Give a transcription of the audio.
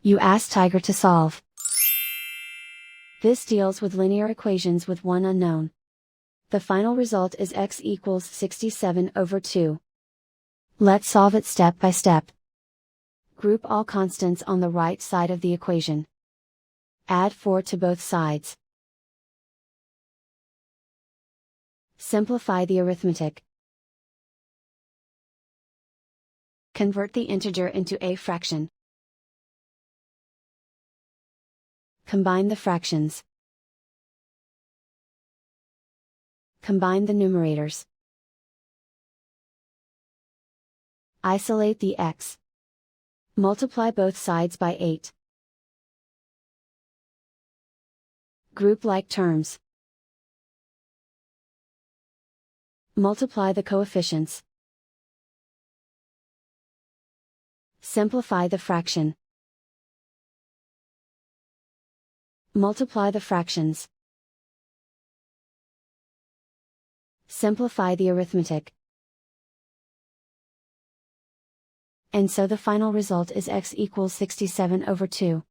You ask Tiger to solve. This deals with linear equations with one unknown. The final result is x equals 67/2. Let's solve it step by step. Group all constants on the right side of the equation. Add 4 to both sides. Simplify the arithmetic. Convert the integer into a fraction. Combine the fractions. Combine the numerators. Isolate the x. Multiply both sides by 8. Group like terms. Multiply the coefficients. Simplify the fraction. Multiply the fractions. Simplify the arithmetic. And so the final result is x equals 67/2.